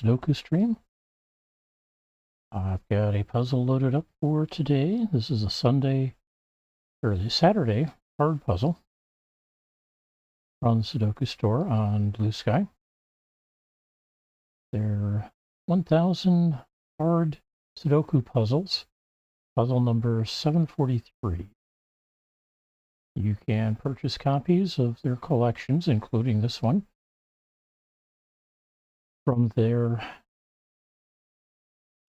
Sudoku stream. I've got a puzzle loaded up for today. This is a Saturday hard puzzle from the Sudoku store on BlueSky. They're 1,000 hard Sudoku puzzles, puzzle number 743. You can purchase copies of their collections, including this one, from their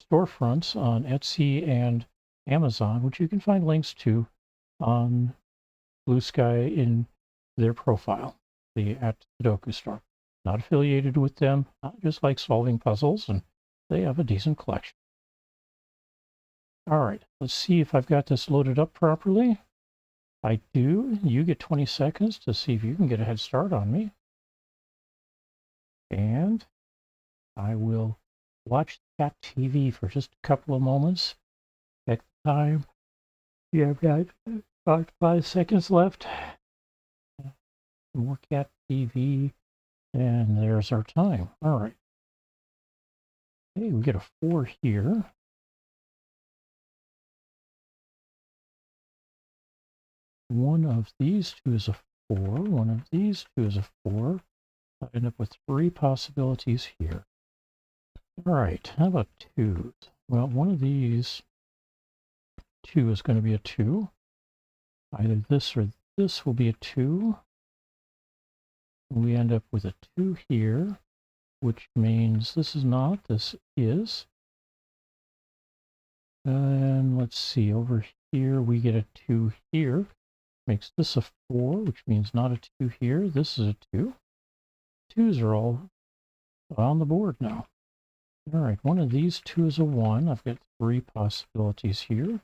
storefronts on Etsy and Amazon, which you can find links to on BlueSky in their profile, the @SudokuStore. Not affiliated with them, I just like solving puzzles, and they have a decent collection. All right, let's see if I've got this loaded up properly. I do. You get 20 seconds to see if you can get a head start on me. And I will watch Cat TV for just a couple of moments. Check the time. Yeah, I've got about 5 seconds left. More Cat TV. And there's our time. All right. Hey, we get a 4 here. One of these two is a 4. One of these two is a 4. I end up with 3 possibilities here. All right, how about 2s? Well, one of these 2 is going to be a 2. Either this or this will be a 2. We end up with a 2 here, which means this is not, this is. And let's see, over here we get a 2 here. Makes this a 4, which means not a 2 here. This is a 2. 2s are all on the board now. All right, one of these 2 is a 1. I've got 3 possibilities here.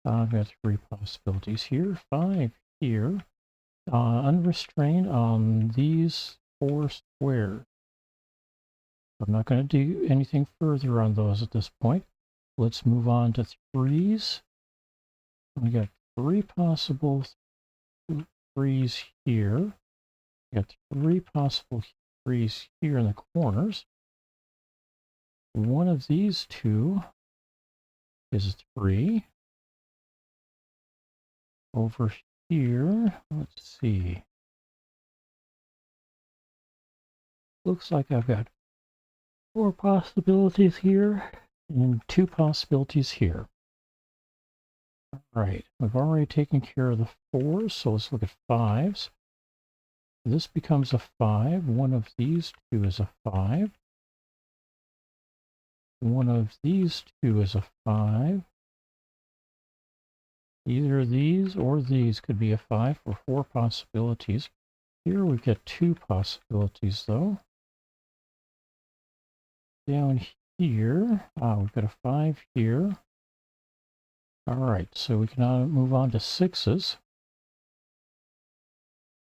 I've got 3 possibilities here. 5 here. Unrestrained on these 4 squares. I'm not going to do anything further on those at this point. Let's move on to 3s. We got 3 possible 3s here. We got 3 possible 3s here in the corners. One of these 2 is a 3. Over here, let's see. Looks like I've got 4 possibilities here and 2 possibilities here. All right, we've already taken care of the 4s, so let's look at 5s. This becomes a 5. One of these 2 is a 5. One of these 2 is a 5. Either these or these could be a 5 for 4 possibilities. Here we've got 2 possibilities, though. Down here, we've got a 5 here. All right, so we can now move on to 6s.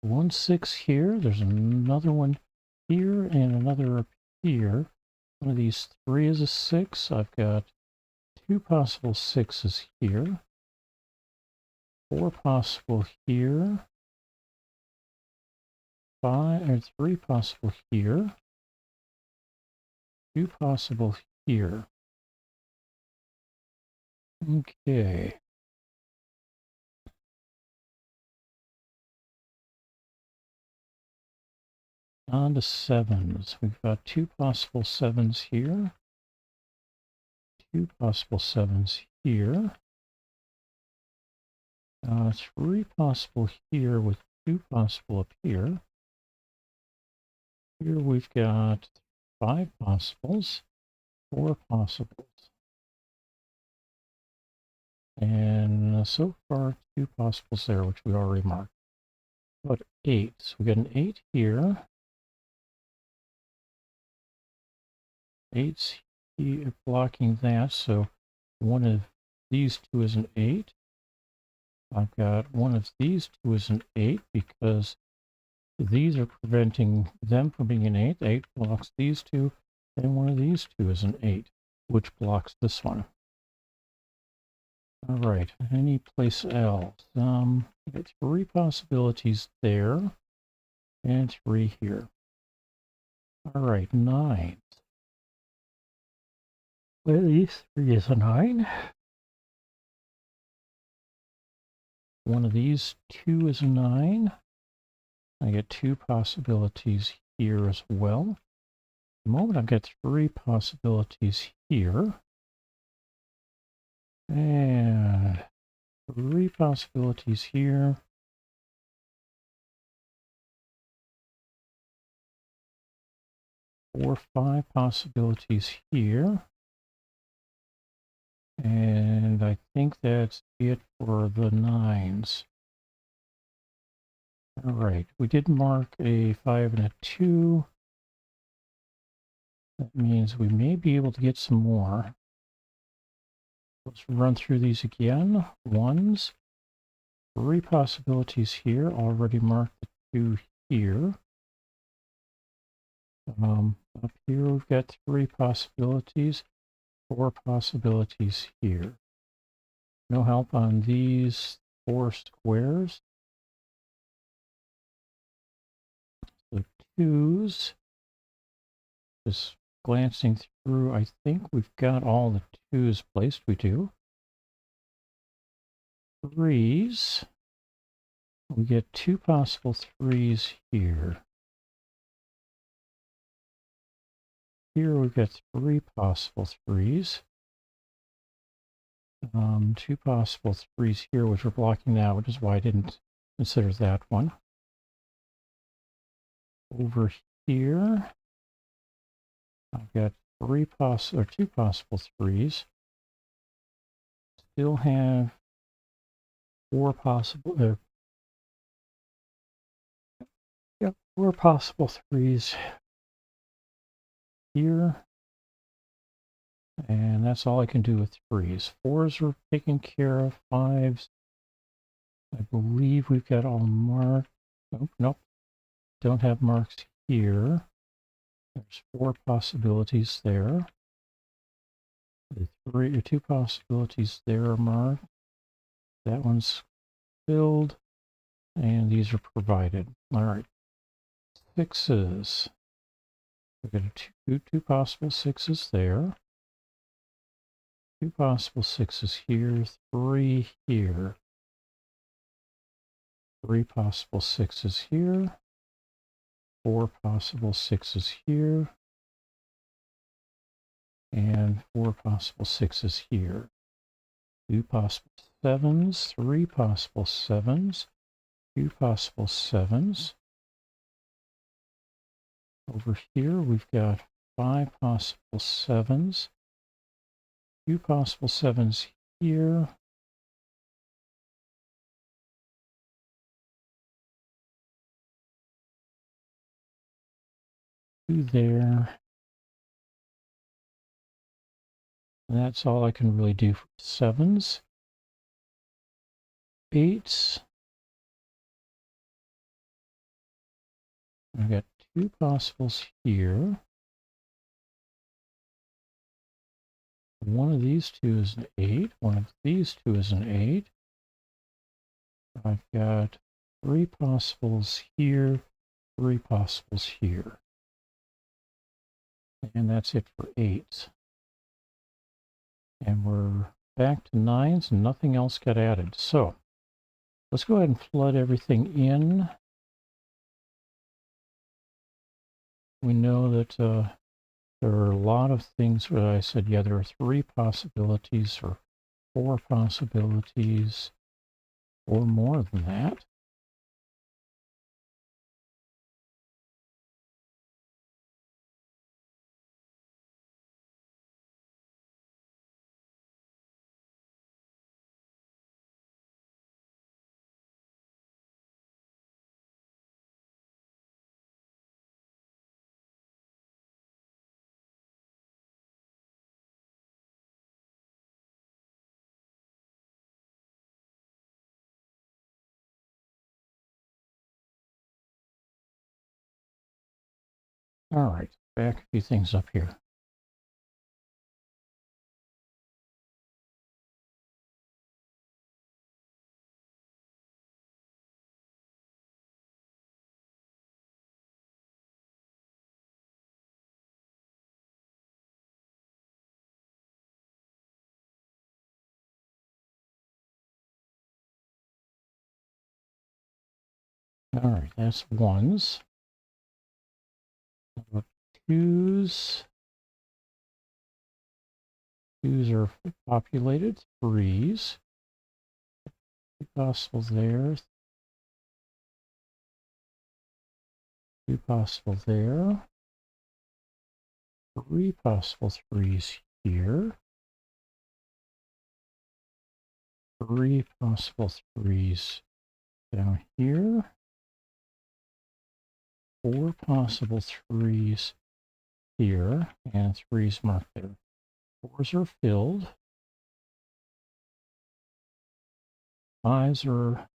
1 6 here. There's another one here and another up here. One of these 3 is a 6. I've got 2 possible 6s here. 4 possible here. 3 possible here. 2 possible here. Okay. On to 7s. We've got 2 possible 7s here. 2 possible 7s here. 3 possible here with 2 possible up here. Here we've got 5 possibles, 4 possibles. And so far, 2 possibles there, which we already marked. About 8. So we got an 8 here. 8's here blocking that, so one of these 2 is an 8. I've got one of these 2 is an 8 because these are preventing them from being an 8. 8 blocks these 2, and one of these 2 is an 8, which blocks this one. All right, any place else? I've got 3 possibilities there, and 3 here. All right, 9. Well, these 3 is a 9. One of these 2 is a 9. I get 2 possibilities here as well. At the moment I've got 3 possibilities here. And 3 possibilities here. 4, 5 possibilities here. And I think that's it for the 9s. All right, we did mark a 5 and a 2. That means we may be able to get some more. Let's run through these again. 1s, 3 possibilities here. Already marked the 2 here. Up here we've got 3 possibilities, 4 possibilities here. No help on these 4 squares. The 2s, just glancing through, I think we've got all the 2s placed. We do. 3s, we get 2 possible 3s here. Here we've got 3 possible 3s. 2 possible 3s here, which we're blocking now, which is why I didn't consider that one. Over here, I've got 2 possible 3s. Still have 4 possible, 4 possible 3s here. And that's all I can do with 3s. 4s are taken care of. 5s, I believe we've got all marked. Nope. Don't have marks here. There's 4 possibilities there. The 2 possibilities there are marked. That one's filled, and these are provided. All right. 6s. We've got two possible 6s there. 2 possible 6s here. 3 here. 3 possible 6s here. 4 possible 6s here. And 4 possible 6s here. 2 possible 7s. 3 possible 7s. 2 possible 7s. Over here, we've got 5 possible 7s. 2 possible 7s here. Two there. And that's all I can really do for 7s. 8s. I've got 2 possibles here. One of these 2 is an 8. One of these 2 is an 8. I've got 3 possibles here, 3 possibles here. And that's it for 8s. And we're back to 9s and nothing else got added. So let's go ahead and flood everything in. We know that there are a lot of things where I said, yeah, there are 3 possibilities or 4 possibilities or more than that. All right, back a few things up here. All right, that's ones. Twos. Twos are populated. Threes. Two possible there. Two possible there. Three possible threes here. Three possible threes down here. Four possible threes here, and threes marked there. Fours are filled. Fives are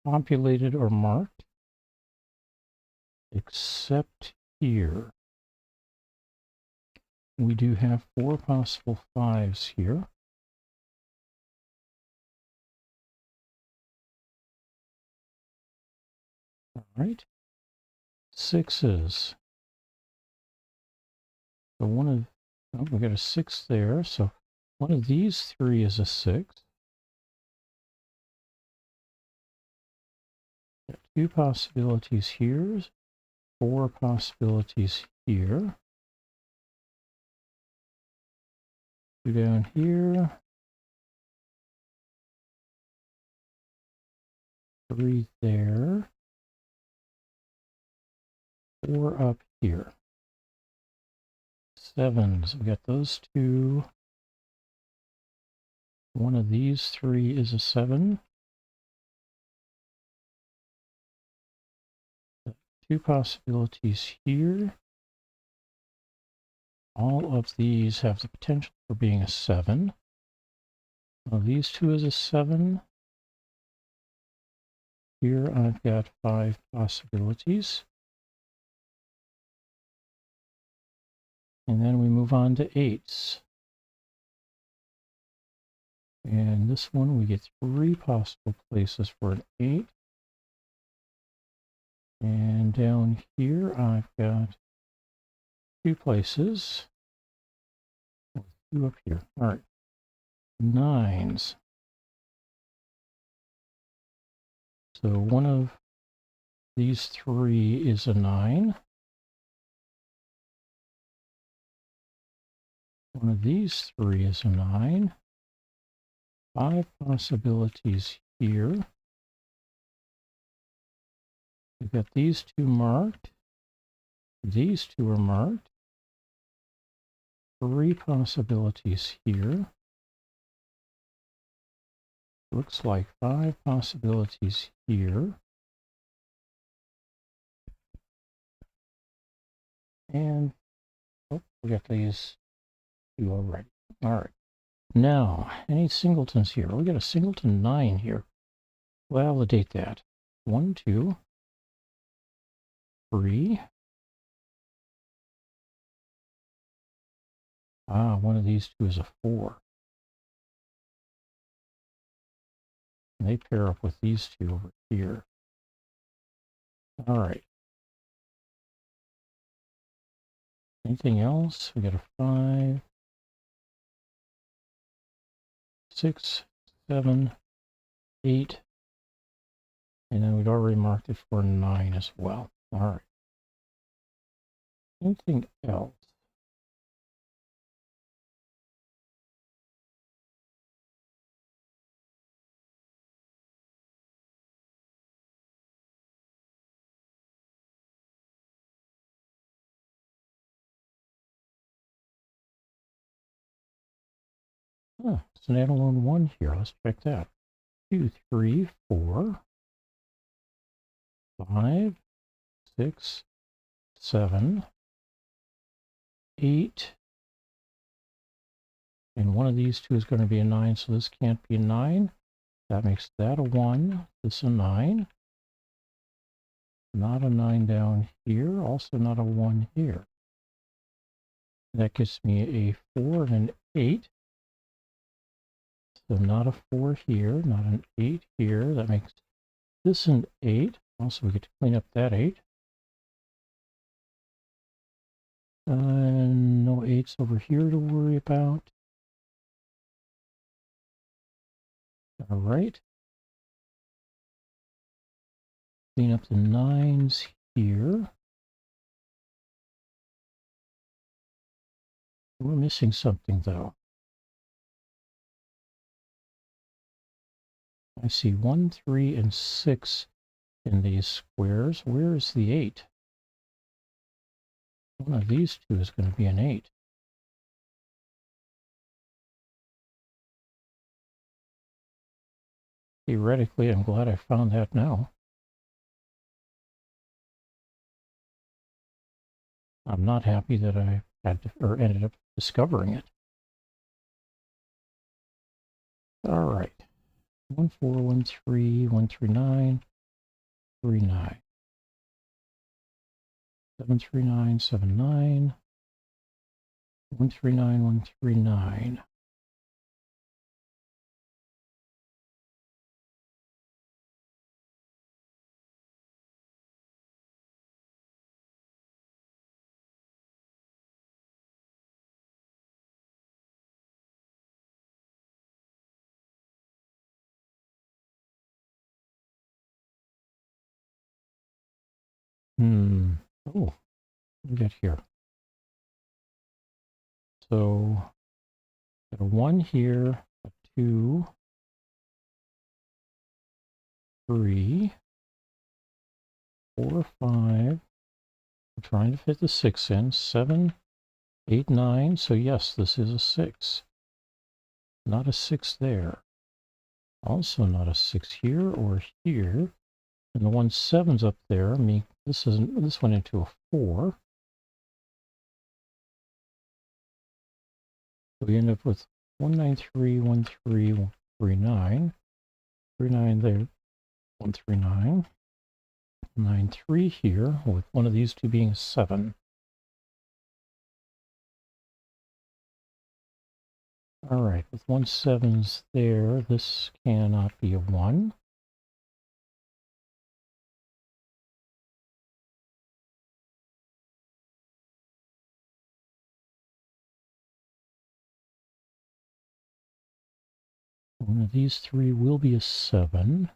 populated or marked, except here. We do have four possible fives here. All right. Sixes. So we got a six there. So one of these three is a six. Got two possibilities here. Four possibilities here. Two down here. Three there. Four up here. Sevens, we got those two. One of these three is a seven. Two possibilities here. All of these have the potential for being a seven. Well, these two is a seven. Here I've got five possibilities. And then we move on to eights. And this one we get three possible places for an eight. And down here I've got two places. Two up here. All right. Nines. So one of these three is a nine. One of these three is a nine. Five possibilities here. We've got these two marked. These two are marked. Three possibilities here. Looks like five possibilities here. And, oh, we got these two already. All right. Now, any singletons here? We got a singleton 9 here. Validate that. 1, 2, 3. One of these two is a 4. And they pair up with these two over here. All right. Anything else? We got a 5, 6, 7, 8. And then we'd already marked it for 9 as well. All right. Anything else? It's an standalone 1 here. Let's check that. 2, 3, 4, 5, 6, 7, 8. And one of these two is going to be a 9, so this can't be a 9. That makes that a 1. This a 9. Not a 9 down here. Also not a 1 here. That gives me a 4 and an 8. So not a 4 here, not an 8 here. That makes this an 8. Also, we get to clean up that 8. No 8s over here to worry about. All right. clean up the 9s here. We're missing something, though. I see 1, 3, and 6 in these squares. Where is the 8? One of these two is going to be an 8. Theoretically, I'm glad I found that now. I'm not happy that I had to, or ended up discovering it. All right. 1, 4, 1, 3, 1, 3, 9, 3, 9. 7, 3, 9, 7, 9. 1, 3, 9, 1, 3, 9. Oh, what do we get here? So, got a 1 here, a 2, 3, 4, 5. We're trying to fit the 6 in. 7, 8, 9. So yes, this is a 6. Not a 6 there. Also not a 6 here or here. And the 1, 7's up there. I mean, this went into a 4. So we end up with 1, 9, 3, 1, 3, 3, 9. 3, 9 there. 1, 3, 9. 9, 3 here, with one of these two being a 7. All right, with 1, 7's there, this cannot be a 1. One of these three will be a 7.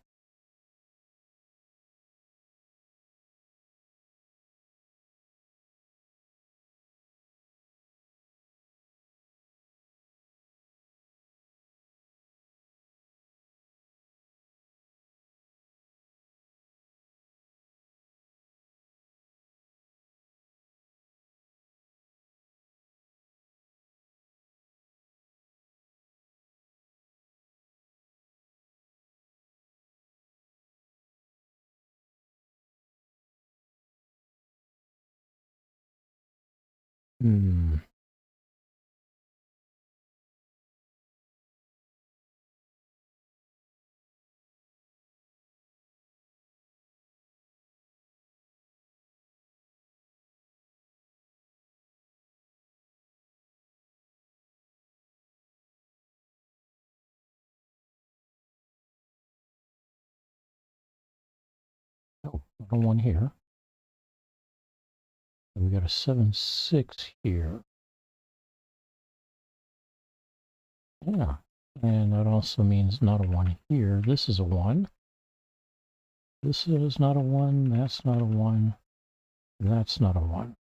Oh, not a 1 here. And we got a 7, 6 here. Yeah, and that also means not a 1 here. This is a 1. This is not a 1, that's not a 1, and that's not a 1.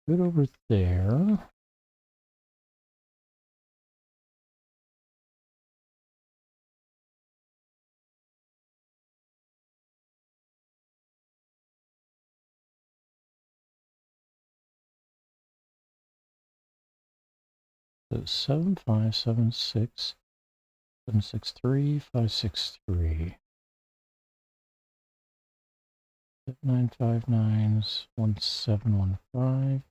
Good over there. So 7, 5, 7, 6, 7, 6, 3, 5, 6, 3. 9, 5, 9s, 1, 7, 1, 5.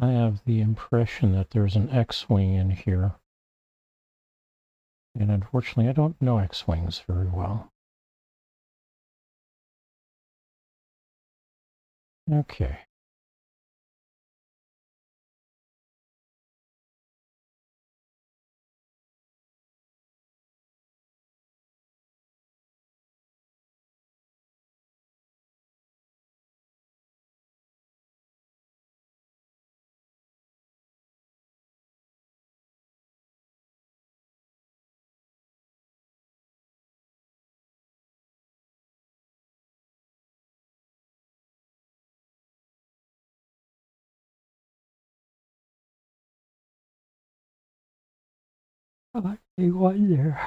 I have the impression that there's an X-Wing in here. And unfortunately, I don't know X-Wings very well. Okay. I wonder.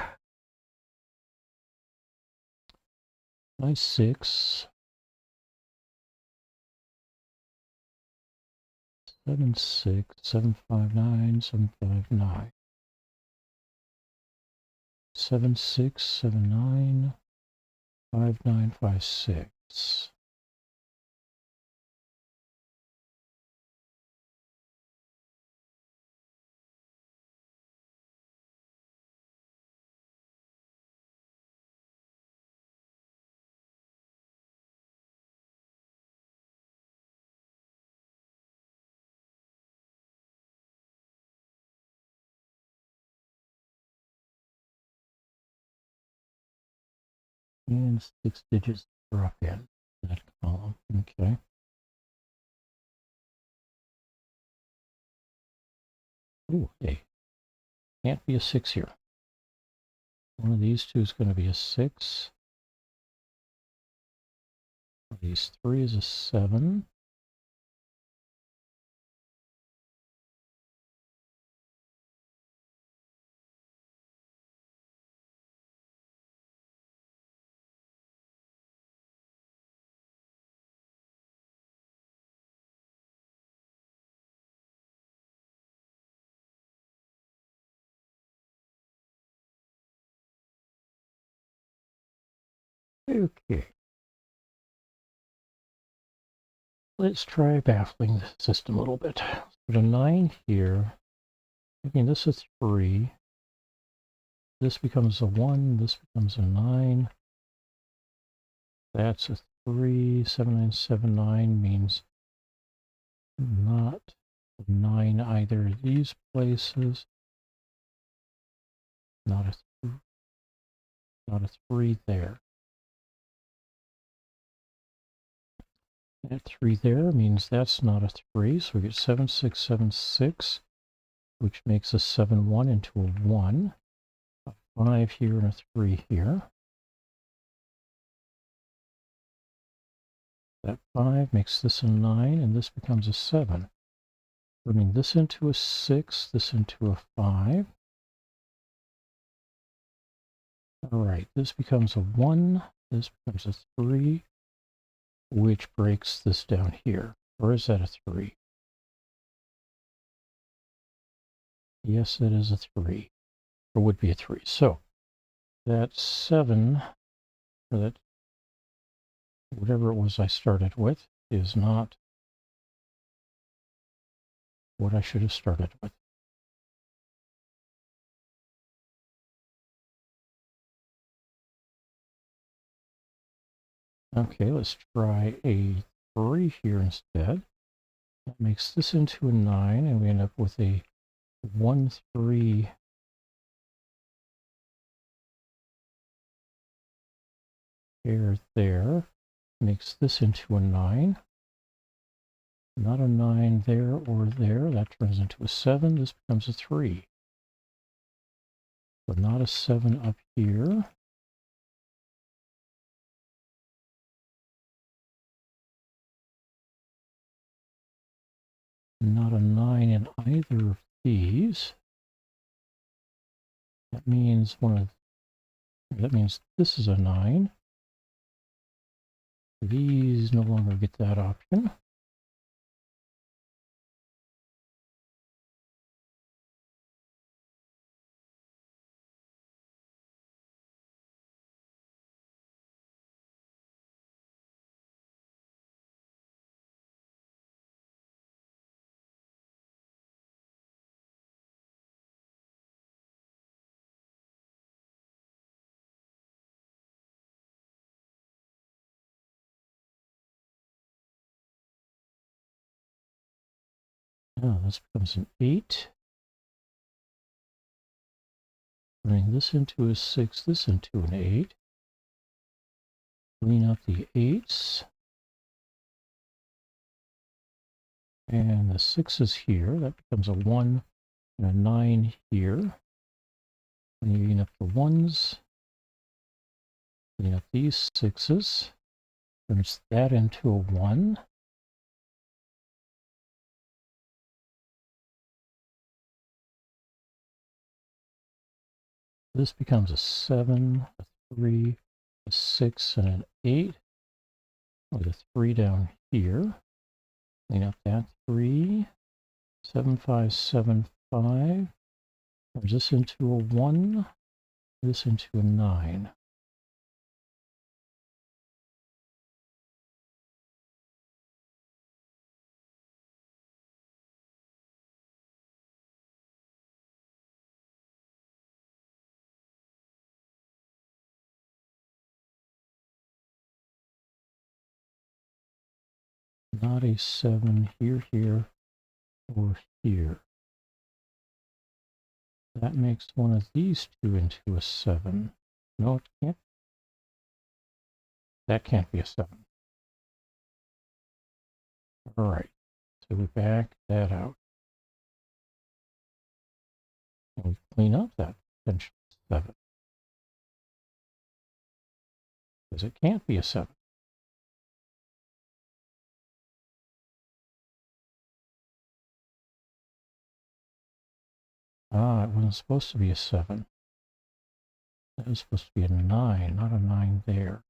Nice 6. 7, 6, 7, 5, 9, 7, 5, 9. 7, 6, 7, 9, 5, 9, 5, 6. And 6 digits drop in that column. Okay. Ooh, hey. Can't be a 6 here. One of these two is going to be a 6. One of these 3 is a 7. Okay. Let's try baffling the system a little bit. Put a 9 here. Making this a 3. This becomes a 1. This becomes a 9. That's a 3. 7979 means not 9 either of these places. Not a 3 there. That 3 there means that's not a 3, so we get 7676, which makes a 7-1 into a 1. A 5 here and a 3 here. That 5 makes this a 9, and this becomes a 7. Putting this into a 6, this into a 5. Alright, this becomes a 1, this becomes a 3, which breaks this down here. Or is that a 3? Yes, it is a 3. Or would be a 3. So, that 7, or that whatever it was I started with, is not what I should have started with. Okay, let's try a 3 here instead. That makes this into a 9, and we end up with a 1, 3 pair there. Makes this into a 9. Not a 9 there or there. That turns into a 7. This becomes a 3. But not a 7 up here. Not a 9 in either of these. That means this is a 9. These no longer get that option. Now this becomes an 8. Bring this into a 6, this into an 8. Clean up the 8s. And the 6 is here. That becomes a 1 and a 9 here. Clean up the 1s. Clean up these 6s. Turns that into a 1. This becomes a 7, a 3, a 6, and an 8. With a 3 down here. Clean up that 3. 7, 5, 7, 5. Turns this into a 1. This into a 9. Not a 7 here, here, or here. That makes one of these two into a 7. No, it can't. That can't be a 7. All right, so we back that out. And we clean up that potential 7. Because it can't be a 7. Ah, it wasn't supposed to be a 7. That was supposed to be a 9, not a 9 there.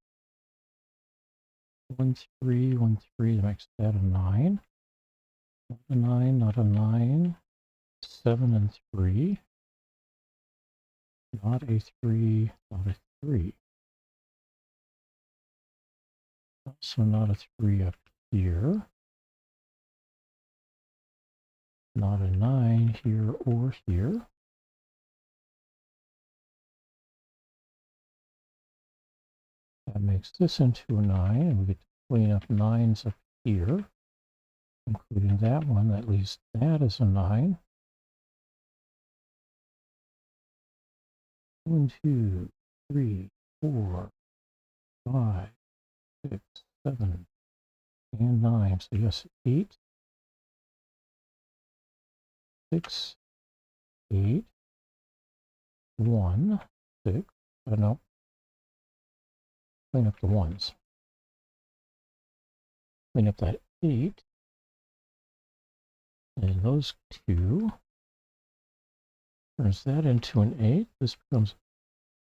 1, 3, 1, 3, that makes that a 9. Not a 9, not a 9. 7 and 3. Not a 3, not a 3. Also not a 3 up here. Not a 9 here or here. That makes this into a 9, and we get to clean up 9s up here, including that one. That leaves that as a 9. 1, 2, 3, 4, 5, 6, 7, and 9. So yes, 8, 6, 8, 1, 6. No. Clean up the 1s. Clean up that 8. And those 2. Turns that into an 8. This becomes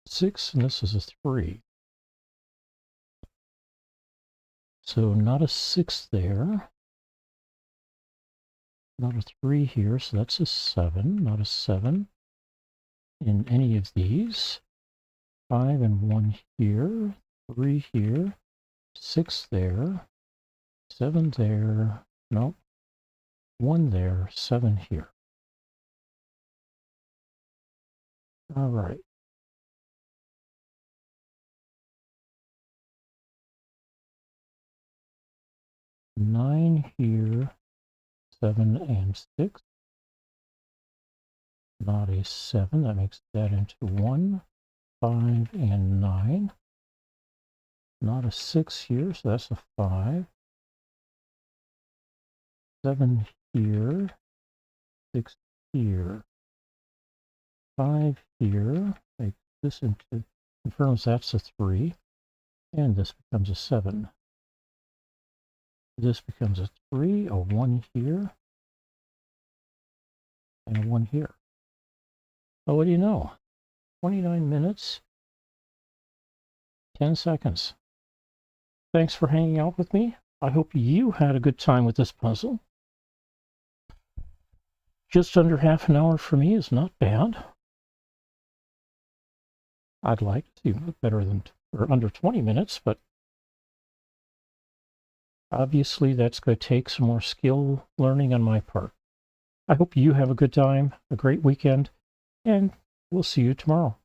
6, and this is a 3. So not a 6 there. Not a 3 here, so that's a 7. Not a 7 in any of these. 5 and 1 here. 3 here. 6 there. 7 there. Nope. 1 there. 7 here. All right. Nine here, 7 and 6. Not a 7. That makes that into 1, 5, and 9. Not a 6 here, so that's a 5. 7 here, 6 here. 5 here, make this into, confirms that's a 3, and this becomes a 7. This becomes a 3, a 1 here, and a 1 here. Oh, what do you know? 29 minutes, 10 seconds. Thanks for hanging out with me. I hope you had a good time with this puzzle. Just under half an hour for me is not bad. I'd like to do better than or under 20 minutes, but obviously that's going to take some more skill learning on my part. I hope you have a good time, a great weekend, and we'll see you tomorrow.